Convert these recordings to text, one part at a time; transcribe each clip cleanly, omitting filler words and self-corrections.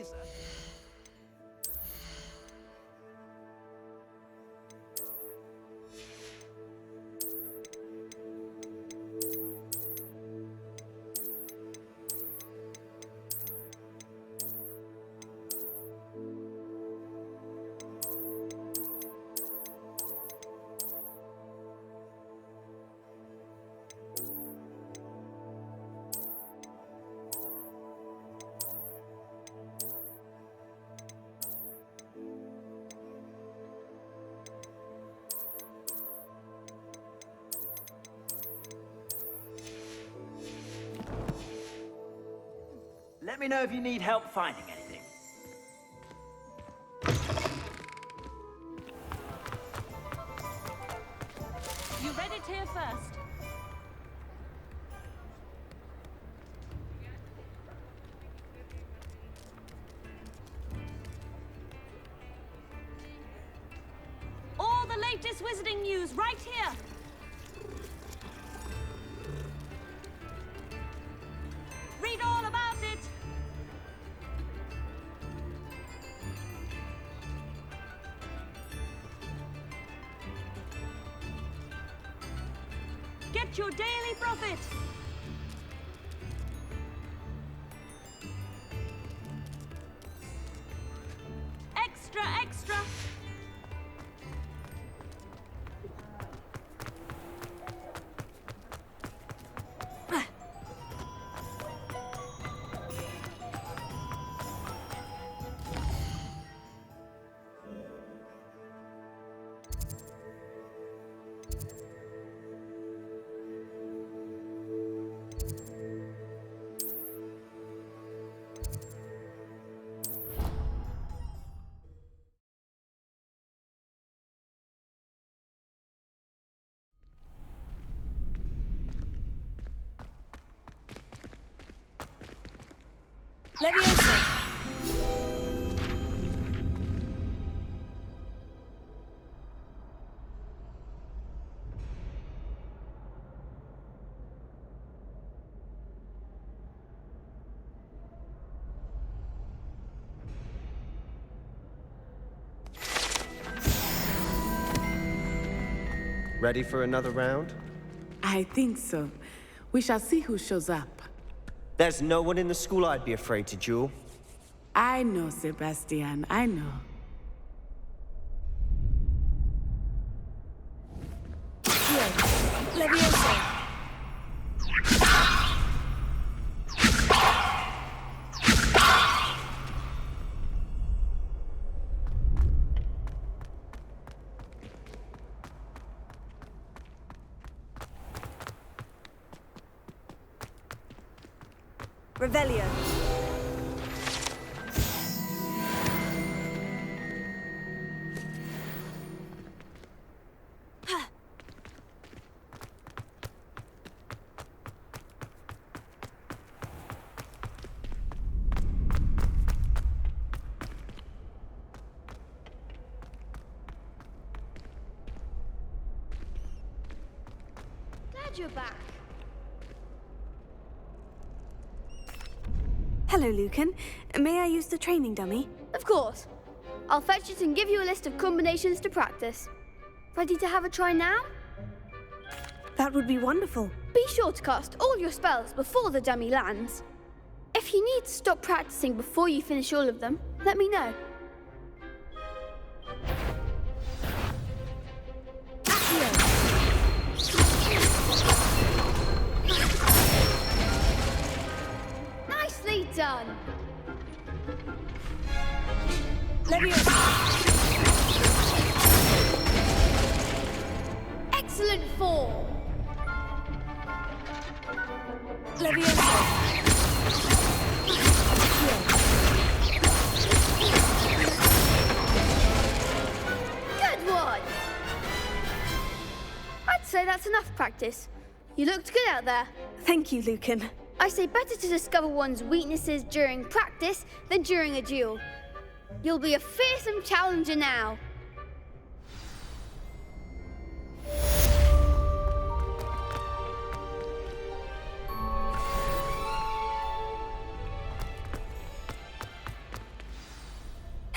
please. Let me know if you need help finding anything. You read it here first. All the latest wizarding news right here. Read all about it. Get your daily profit. Extra, extra. Leviosa! Ready for another round? I think so. We shall see who shows up. There's no one in the school I'd be afraid to duel. I know, Sebastian, I know. Here, Leviosa. Revelio. Glad you're back. Hello, Lucan. May I use the training dummy? Of course. I'll fetch it and give you a list of combinations to practice. Ready to have a try now? That would be wonderful. Be sure to cast all your spells before the dummy lands. If you need to stop practicing before you finish all of them, let me know. Nicely done. Excellent form. Good one. I'd say that's enough practice. You looked good out there. Thank you, Lucan. I say better to discover one's weaknesses during practice than during a duel. You'll be a fearsome challenger now.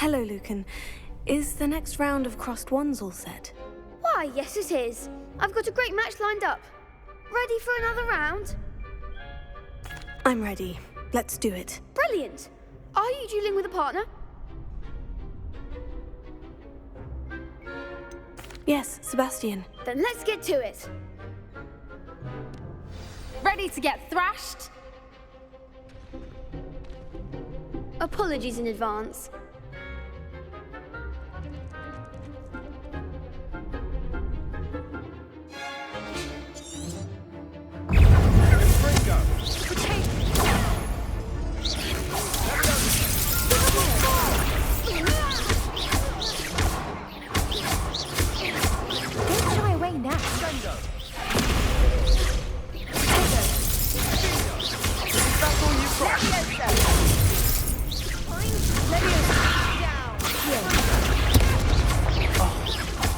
Hello, Lucan. Is the next round of crossed wands all set? Why, yes it is. I've got a great match lined up. Ready for another round? I'm ready. Let's do it. Brilliant. Are you dueling with a partner? Yes, Sebastian. Then let's get to it. Ready to get thrashed? Apologies in advance. Don't shy away now.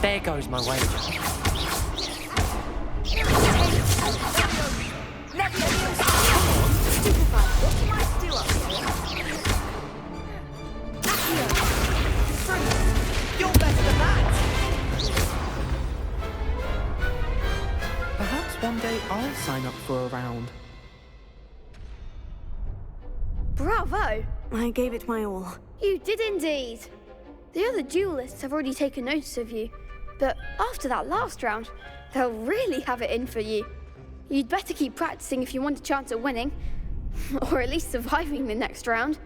There goes my wager. Perhaps one day I'll sign up for a round. Bravo! I gave it my all. You did indeed. The other duelists have already taken notice of you, but after that last round, they'll really have it in for you. You'd better keep practicing if you want a chance at winning, or at least surviving the next round.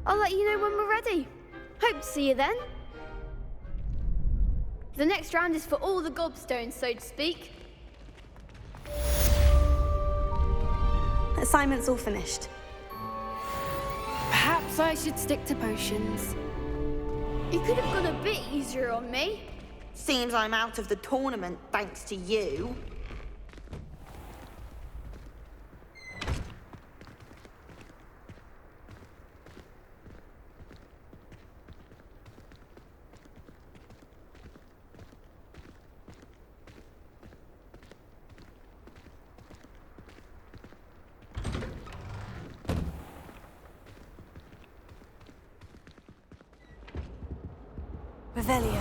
I'll let you know when we're ready. Hope to see you then. The next round is for all the gobstones, so to speak. Assignment's all finished. Perhaps I should stick to potions. You could have gone a bit easier on me. Seems I'm out of the tournament thanks to you. Revelio.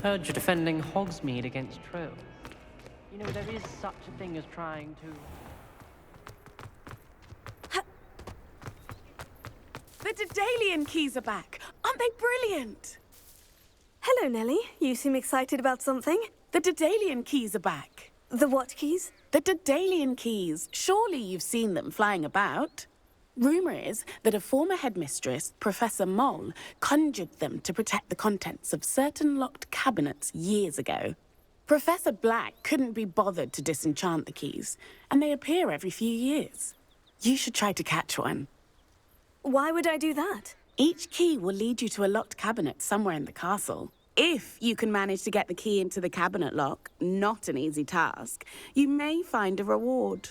Heard you're defending Hogsmeade against trolls. You know, there is such a thing as trying to... The Daedalian keys are back. Aren't they brilliant? Hello, Nellie. You seem excited about something. The Daedalian keys are back. The what keys? The Daedalian keys. Surely you've seen them flying about. Rumour is that a former headmistress, Professor Moll, conjured them to protect the contents of certain locked cabinets years ago. Professor Black couldn't be bothered to disenchant the keys, and they appear every few years. You should try to catch one. Why would I do that? Each key will lead you to a locked cabinet somewhere in the castle. If you can manage to get the key into the cabinet lock, not an easy task, you may find a reward.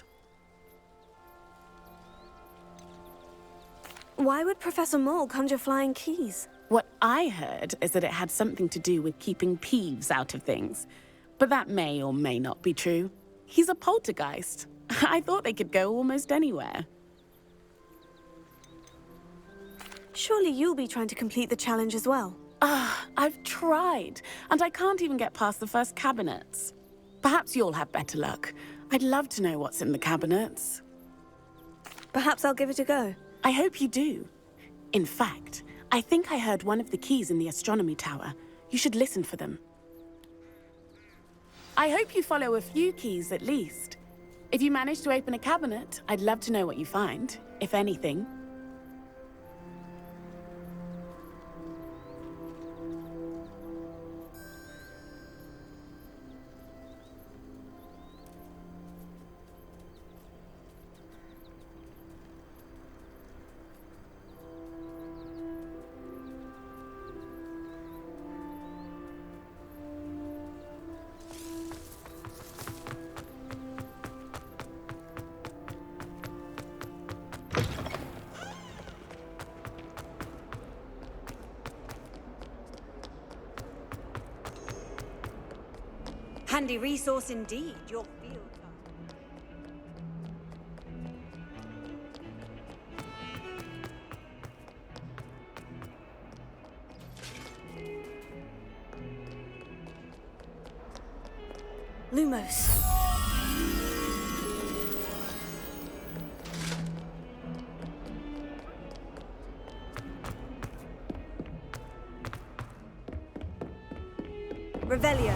Why would Professor Moll conjure flying keys? What I heard is that it had something to do with keeping Peeves out of things. But that may or may not be true. He's a poltergeist. I thought they could go almost anywhere. Surely you'll be trying to complete the challenge as well. I've tried, and I can't even get past the first cabinets. Perhaps you'll have better luck. I'd love to know what's in the cabinets. Perhaps I'll give it a go. I hope you do. In fact, I think I heard one of the keys in the astronomy tower. You should listen for them. I hope you follow a few keys at least. If you manage to open a cabinet, I'd love to know what you find, if anything. handy resource indeed, your field. Lumos. Revelio.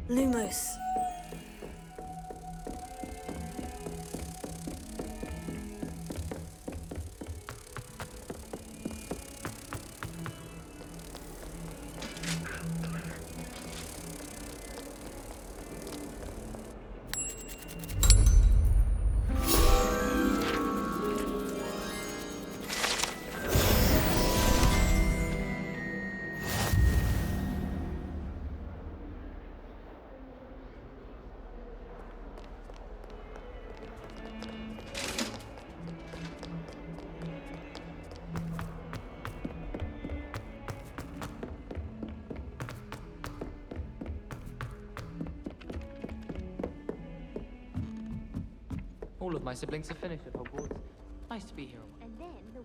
Lumos. All of my siblings are finished at Hogwarts. Nice to be here. And then the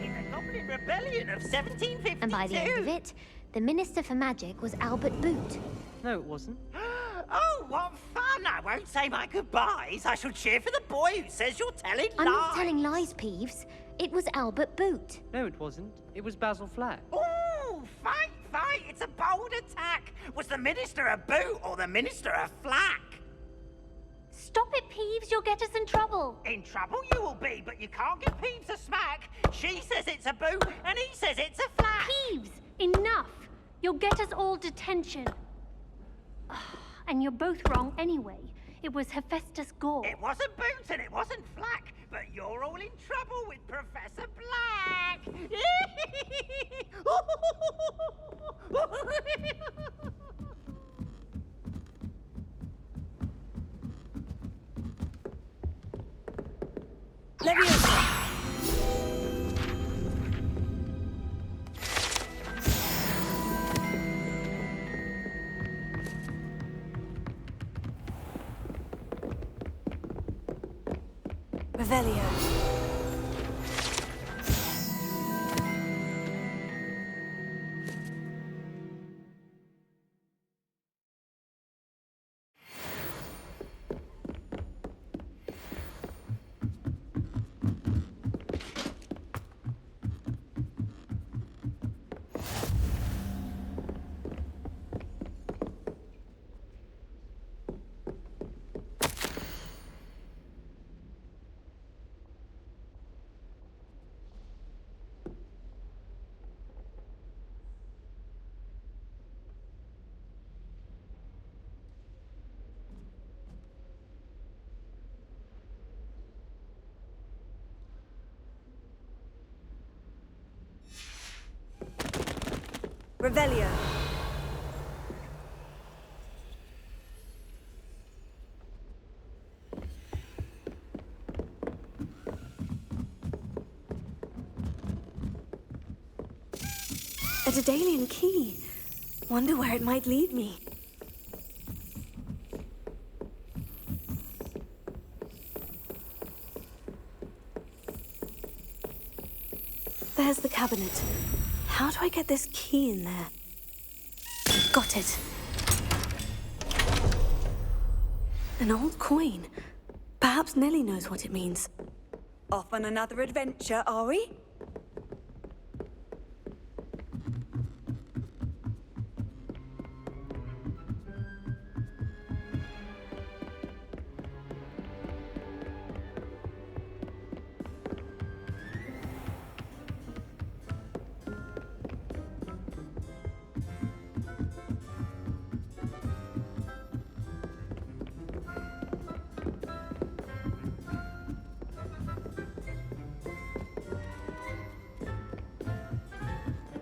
In the Goblin Rebellion of 1752. And by the end of it, the Minister for Magic was Albert Boot. No, it wasn't. Oh, what fun! I won't say my goodbyes. I shall cheer for the boy who says you're telling I'm lies. not telling lies, Peeves. It was Albert Boot. No, it wasn't. It was Basil Flack. Ooh, fight! It's a bold attack. Was the Minister a boot or the Minister a flack? Stop it, Peeves. You'll get us in trouble. In trouble you will be, but you can't give Peeves a smack. She says it's a boot and he says it's a flack. Peeves, enough. You'll get us all detention. And you're both wrong anyway. It was Hephaestus Gore. It wasn't boot and it wasn't flack, but you're all in trouble with Professor Black. Revelio. Revelio. A Daedalian key. Wonder where it might lead me. There's the cabinet. How do I get this key in there? Got it. An old coin. Perhaps Nellie knows what it means. Off on another adventure, are we?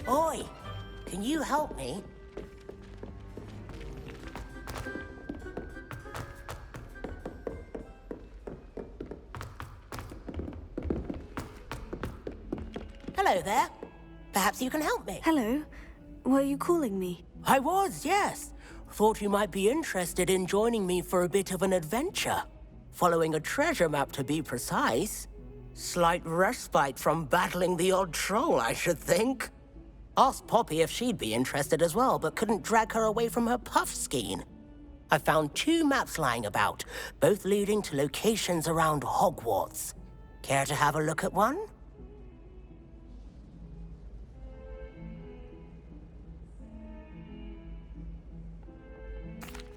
Oi, can you help me? Hello Hello there. Perhaps you can help me. Hello. Were you calling me? I was, yes. Thought you might be interested in joining me for a bit of an adventure. Following a treasure map, to be precise. Slight respite from battling the odd troll, I should think. Asked Poppy if she'd be interested as well, but couldn't drag her away from her puff skein. I found 2 maps lying about, both leading to locations around Hogwarts. Care to have a look at one?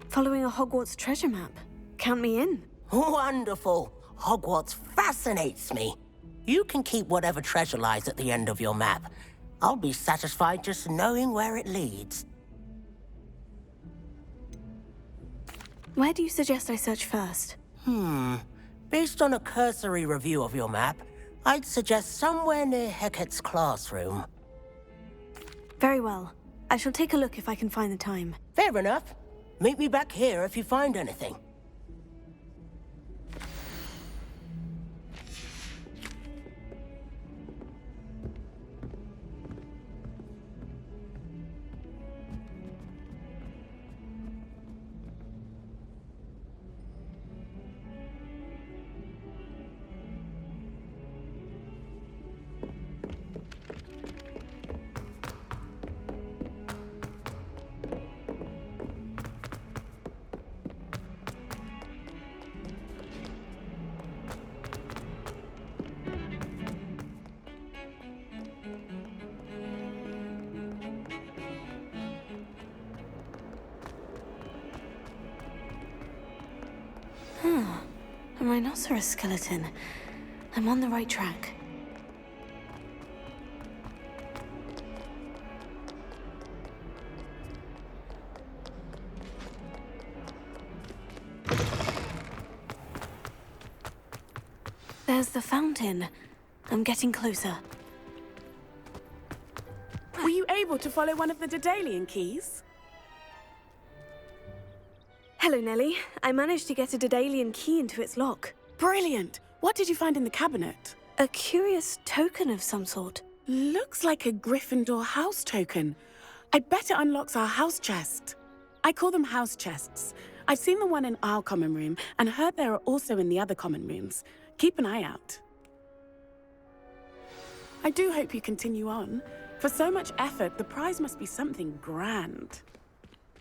Following a Hogwarts treasure map. Count me in. Wonderful. Hogwarts fascinates me. You can keep whatever treasure lies at the end of your map. I'll be satisfied just knowing where it leads. Where do you suggest I search first? Based on a cursory review of your map, I'd suggest somewhere near Hecat's classroom. Very well. I shall take a look if I can find the time. Fair enough. Meet me back here if you find anything. A rhinoceros skeleton. I'm on the right track. There's the fountain. I'm getting closer. Were you able to follow one of the Daedalian keys? Hello, Nellie. I managed to get a Daedalian key into its lock. Brilliant! What did you find in the cabinet? A curious token of some sort. Looks like a Gryffindor house token. I bet it unlocks our house chest. I call them house chests. I've seen the one in our common room and heard there are also in the other common rooms. Keep an eye out. I do hope you continue on. For so much effort, the prize must be something grand.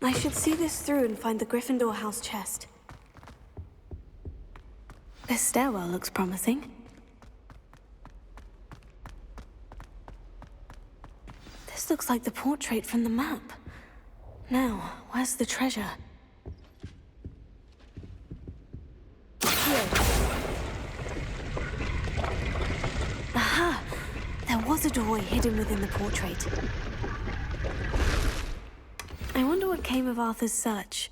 I should see this through and find the Gryffindor house chest. This stairwell looks promising. This looks like the portrait from the map. Now, where's the treasure? Here. Aha! There was a doorway hidden within the portrait. I wonder what came of Arthur's search.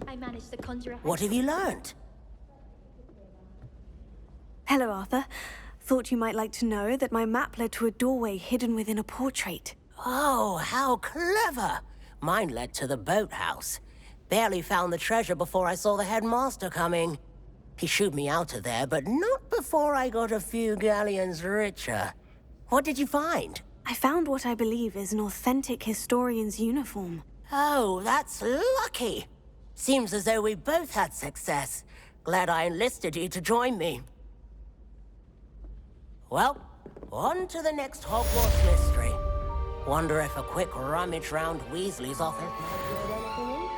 I managed to conjure a... What have you learned? Hello, Arthur. Thought you might like to know that my map led to a doorway hidden within a portrait. Oh, how clever! Mine led to the boathouse. Barely found the treasure before I saw the headmaster coming. He shooed me out of there, but not before I got a few galleons richer. What did you find? I found what I believe is an authentic historian's uniform. Oh, that's lucky. Seems as though we both had success. Glad I enlisted you to join me. Well, on to the next Hogwarts mystery. Wonder if a quick rummage round Weasley's office might get anything in?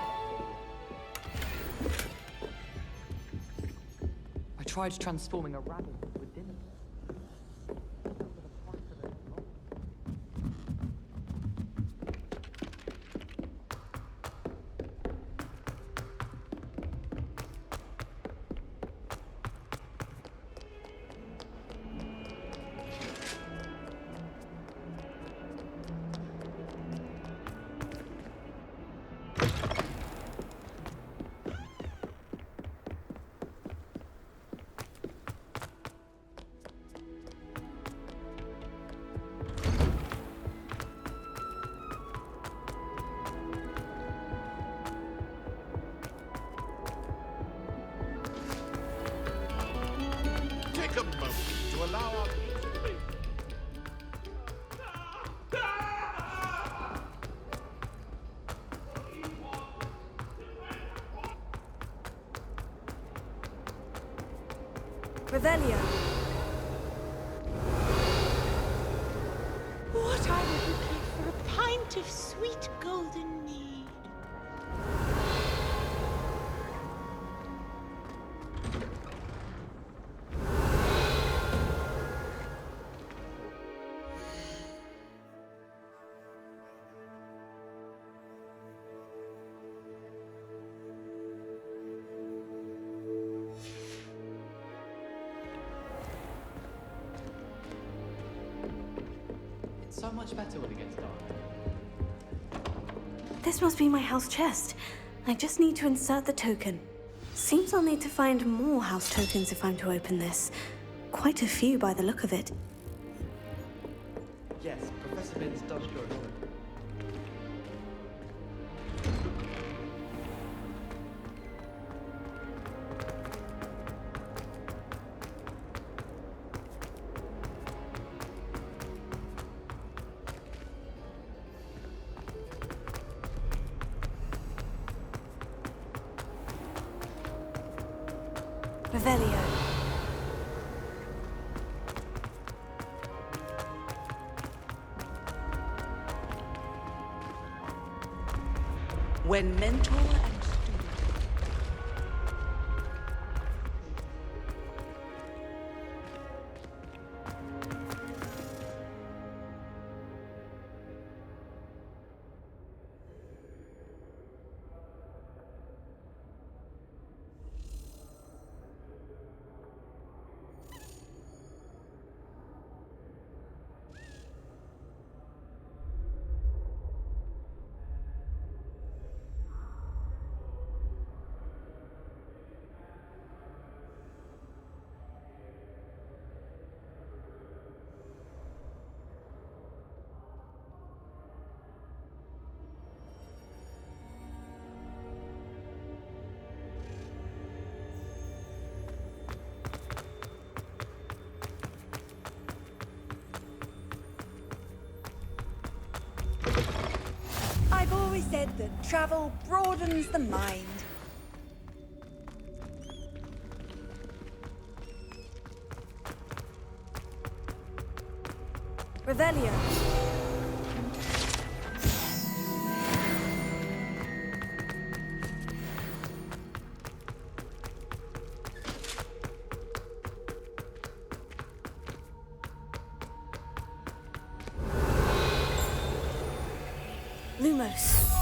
tried transforming a rabbit into a dinner. Take a moment to allow our... Revelio. What I would give for a pint of sweet golden mead. It's so much better when it gets dark. This must be my house chest. I just need to insert the token. Seems I'll need to find more house tokens if I'm to open this. Quite a few by the look of it. Yes, Professor Binns does show it. Revelio. When mentor and student. I've always said that travel broadens the mind. Revelio. Lumos.